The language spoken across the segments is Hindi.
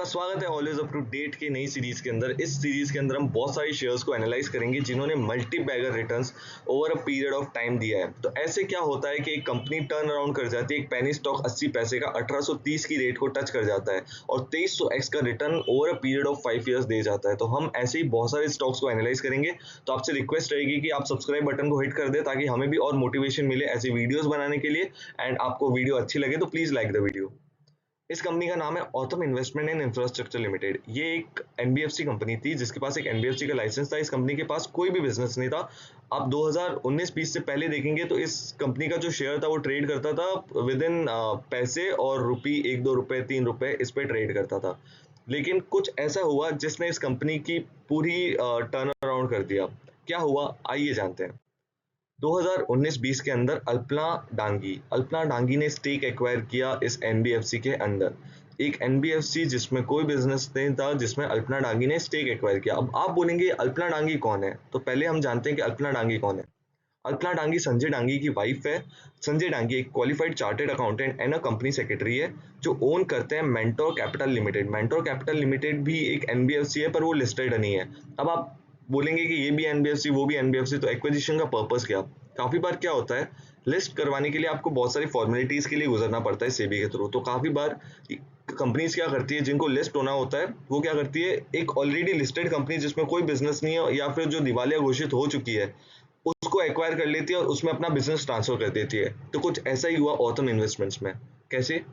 आपका स्वागत है ऑलवेज अप टू डेट की नई सीरीज के अंदर। इस सीरीज के अंदर हम बहुत सारी शेयर्स को एनालाइज करेंगे जिन्होंने multibagger returns over a period of time दिया है। तो ऐसे क्या होता है कि एक कंपनी टर्न अराउंड कर जाती है, एक पेनी स्टॉक 80 पैसे का 1830 की रेट को टच कर जाता है और 2300x का return over a period of 5 years they जाता है। तो हम ऐसे ही बहुत सारे स्टॉक्स को एनालाइज करेंगे। तो आपसे रिक्वेस्ट रहेगी कि आप सब्सक्राइब बटन को हिट कर दे ताकि हमें भी और मोटिवेशन मिले ऐसी वीडियोस बनाने के लिए। एंड आपको वीडियो अच्छी लगे तो प्लीज लाइक द वीडियो। इस कंपनी का नाम है Autham investment and infrastructure limited. ये एक एनबीएफसी कंपनी थी जिसके पास एक एनबीएफसी का लाइसेंस था। इस कंपनी के पास कोई भी बिजनेस नहीं था। आप 2019-20 से पहले देखेंगे तो इस कंपनी का जो शेयर था वो ट्रेड करता था विद इन पैसे और रुपी, 1-2 रुपए, 3 रुपए इस पे ट्रेड करता था। लेकिन कुछ ऐसा हुआ जिसने इस कंपनी की पूरी टर्न अराउंड कर दिया। क्या हुआ आइए जानते हैं। 2019-20 के अंदर अल्पना डांगी ने स्टेक एक्वायर किया इस एनबीएफसी के अंदर। एक एनबीएफसी जिसमें कोई बिजनेस नहीं था, जिसमें अल्पना डांगी ने स्टेक एक्वायर किया। अब आप बोलेंगे अल्पना डांगी कौन है, तो पहले हम जानते हैं कि अल्पना डांगी कौन है। अल्पना डांगी संजय डांगी की वाइफ है। संजय डांगी एक qualified chartered accountant and a company secretary है जो ओन करते हैं mentor capital limited. Mentor capital limited भी एक एनबीएफसी है पर वो लिस्टेड नहीं है। अब आप बोलेंगे कि ये भी एनबीएफसी वो भी एनबीएफसी, तो एक्विजिशन का पर्पस क्या। काफी बार क्या होता है, लिस्ट करवाने के लिए आपको बहुत सारी फॉर्मेलिटीज के लिए गुजरना पड़ता है सेबी के थ्रू। तो काफी बार कंपनीज क्या करती है, जिनको लिस्ट होना होता है वो क्या करती है, एक ऑलरेडी लिस्टेड कंपनी जिसमें कोई बिजनेस नहीं है या फिर जो दिवालिया घोषित हो चुकी है उसको एक्वायर कर लेती है और उसमें अपना बिजनेस ट्रांसफर कर देती है। तो कुछ ऐसा ही हुआ ऑथम इन्वेस्टमेंट्स में। कैसे,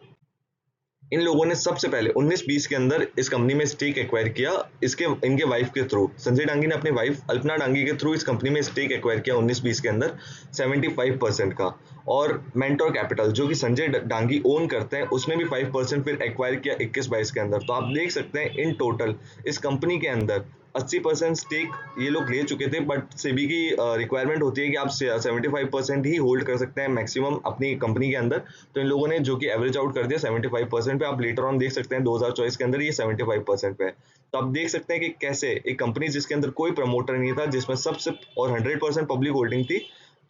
इन लोगों ने सबसे पहले 19-20 के अंदर इस कंपनी में स्टेक एक्वायर किया। इसके इनके वाइफ के थ्रू, संजय डांगी ने अपनी वाइफ अल्पना डांगी के थ्रू इस कंपनी में स्टेक एक्वायर किया 19-20 के अंदर 75% का। और मेंटोर कैपिटल जो कि संजय डांगी ओन करते हैं उसने भी 5% फिर एक्वायर किया 21-22 के अंदर। तो आप देख सकते हैं इन टोटल इस कंपनी के अंदर 80% स्टेक ये लोग ले चुके थे। बट सेबी की रिक्वायरमेंट होती है कि आप 75% ही होल्ड कर सकते हैं मैक्सिमम अपनी कंपनी के अंदर। तो इन लोगों ने जो कि एवरेज आउट कर दिया 75% पे। आप लेटर ऑन देख सकते हैं 2024 के अंदर ये 75% पे है। तो आप देख सकते हैं कि कैसे एक कंपनी जिसके अंदर कोई प्रमोटर नहीं था, जिसमें सबसे और 100% पब्लिक होल्डिंग थी,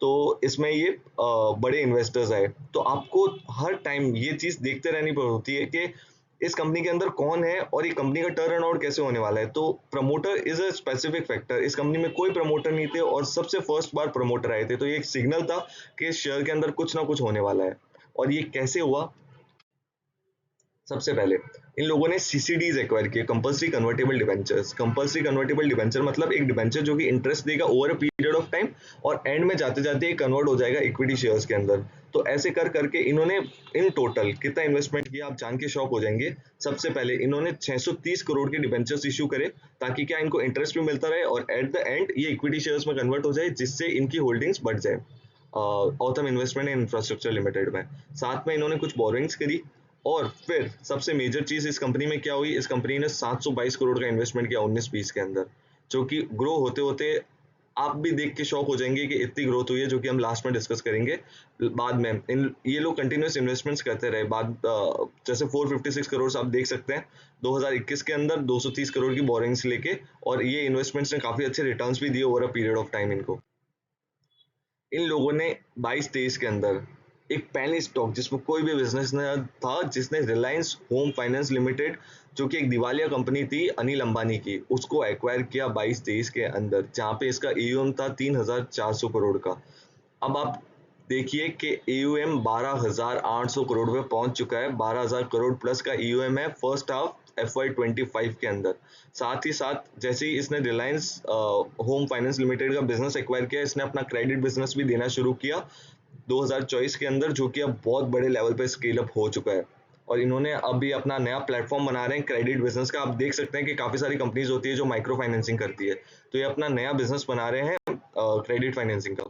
तो इसमें ये बड़े इन्वेस्टर्स आए। तो आपको हर टाइम ये चीज देखते रहनी होती है कि इस कंपनी के अंदर कौन है और ये कंपनी का टर्न आउट कैसे होने वाला है। तो promoter is a specific factor. इस कंपनी में कोई प्रमोटर नहीं थे और सबसे फर्स्ट बार प्रमोटर आए थे, तो ये एक सिग्नल था कि इस शेयर के अंदर कुछ ना कुछ होने वाला है। और ये कैसे हुआ, सबसे पहले इन लोगों ने सीसीडीज एक्वायर किए, compulsory convertible debentures. Compulsory convertible debenture मतलब एक डिबेंचर जो कि इंटरेस्ट देगा over a period of time और एंड में जाते जाते कन्वर्ट हो जाएगा इक्विटी शेयर्स के अंदर। तो ऐसे कर करके इन्होंने इन टोटल कितना इन्वेस्टमेंट किया आप जान के शॉक हो जाएंगे। सबसे पहले इन्होंने 630 करोड़ के डिबेंचर्स इशू करे ताकि क्या इनको इंटरेस्ट भी मिलता रहे और एट द एंड ये इक्विटी शेयर्स में कन्वर्ट हो जाए, जिससे इनकी होल्डिंग्स बढ़ जाए Autham investment and infrastructure limited में। साथ में इन्होंने कुछ बोरिंग्स करी। और फिर सबसे मेजर चीज इस कंपनी में क्या हुई, इस कंपनी ने 722 करोड़ का इन्वेस्टमेंट किया 19-20 के अंदर, जो कि ग्रो होते होते आप भी देख के शॉक हो जाएंगे कि इतनी ग्रोथ हुई है, जो कि हम लास्ट में डिस्कस करेंगे बाद में। इन ये लोग कंटिन्यूस इन्वेस्टमेंट्स करते रहे। बाद जैसे 456 करोड़ आप देख सकते हैं 2021 के अंदर 230 करोड़ की बोरिंग्स लेके, और ये इन्वेस्टमेंट्स ने काफी अच्छे रिटर्न्स भी दिए over a period of time इनको। इन लोगों ने 22-23 के अंदर एक पहले स्टॉक जिसमें कोई भी बिजनेस न था, जिसने रिलायंस होम फाइनेंस लिमिटेड जो कि एक दिवालिया कंपनी थी अनिल अंबानी की, उसको एक्वायर किया 22-23 के अंदर, जहां पे इसका एयूएम था 3,400 करोड़ का। अब आप देखिए कि एयूएम 12,800 करोड़ पे पहुंच चुका है। 12,000 करोड़ प्लस का एयूएम है फर्स्ट हाफ FY25 के अंदर। साथ ही साथ जैसे ही इसने रिलायंस होम फाइनेंस लिमिटेड का बिजनेस एक्वायर किया, इसने अपना क्रेडिट बिजनेस भी देना शुरू किया 2024 के अंदर, जो कि अब बहुत बड़े लेवल पे स्केल अप हो चुका है। और इन्होंने अभी अपना नया प्लेटफॉर्म बना रहे हैं क्रेडिट बिजनेस का। आप देख सकते हैं कि काफी सारी कंपनीज होती है जो माइक्रो फाइनेंसिंग करती है, तो ये अपना नया बिजनेस बना रहे हैं क्रेडिट फाइनेंसिंग का।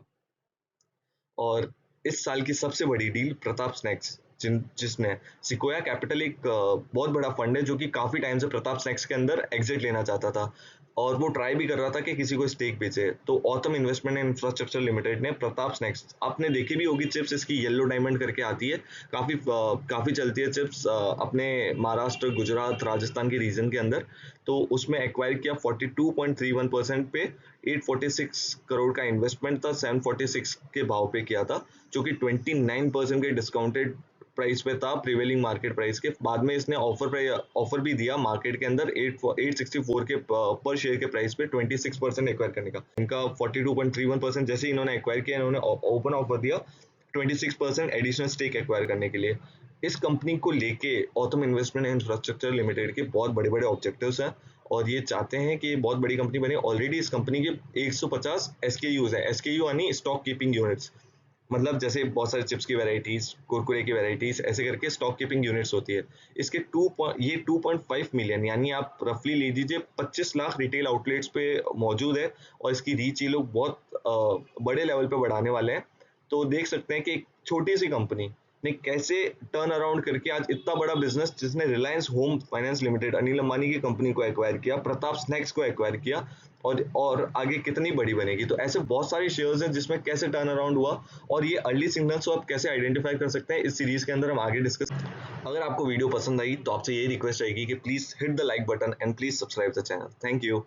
और इस साल की सबसे बड़ी डील प्रताप स्नैक्स, जिसने सिकोया कैपिटल, एक बहुत बड़ा फंड है जो कि काफी टाइम से प्रताप स्नैक्स के अंदर एग्जिट लेना चाहता था और वो ट्राई भी कर रहा था कि किसी को स्टेक बेचे। तो Autham investment and infrastructure limited ने प्रताप स्नैक्स, आपने देखी भी होगी चिप्स, इसकी येलो डायमंड करके आती है, काफी चलती है चिप्स अपने महाराष्ट्र, गुजरात, राजस्थान के रीजन के अंदर। तो उसमें एक्वायर किया 42.31% पे। 846 करोड़ का इन्वेस्टमेंट था, 746 के भाव पे किया था, जो कि 29% के डिस्काउंटेड प्राइस पे था, प्रिवेलिंग मार्केट प्राइस के। बाद में इसने ऑफर भी दिया मार्केट के अंदर 864 के पर शेयर के प्राइस पे 26% एक्वायर करने का। इनका 42.31% जैसे इन्होंने एक्वायर किया, इन्होंने ओपन ऑफर दिया 26% एडिशनल स्टेक एक्वायर करने के लिए। इस कंपनी को लेके autumn investment and infrastructure limited के बहुत बड़े बड़े ऑब्जेक्टिव्स हैं और ये चाहते हैं कि ये बहुत बड़ी कंपनी बने। ऑलरेडी इस कंपनी के 150 SKUs है। SKU यानी स्टॉक कीपिंग यूनिट्स, मतलब जैसे बहुत सारे चिप्स की वैरायटीज, कुरकुरे की वैरायटीज, ऐसे करके स्टॉक कीपिंग यूनिट्स होती है। इसके 2.5 मिलियन यानी आप रफली ले लीजिए 25 लाख रिटेल आउटलेट्स पे मौजूद है और इसकी रीच ये लोग बहुत बड़े लेवल पे बढ़ाने वाले हैं। तो देख सकते हैं कि एक छोटी सी कंपनी ने कैसे टर्न अराउंड करके आज इतना बड़ा बिजनेस, जिसने Reliance home finance limited, Anil Ambani की कंपनी को एक्वायर किया, प्रताप स्नैक्स को एक्वायर किया और आगे कितनी बड़ी बनेगी। तो ऐसे बहुत सारे शेयर्स हैं जिसमें कैसे टर्न अराउंड हुआ और ये अर्ली सिग्नल्स को आप कैसे आइडेंटिफाई कर सकते हैं, इस सीरीज के अंदर हम आगे डिस्कस। अगर आपको वीडियो पसंद आई तो आपसे यही रिक्वेस्ट रहेगी कि please hit the like button and please subscribe the channel. Thank you.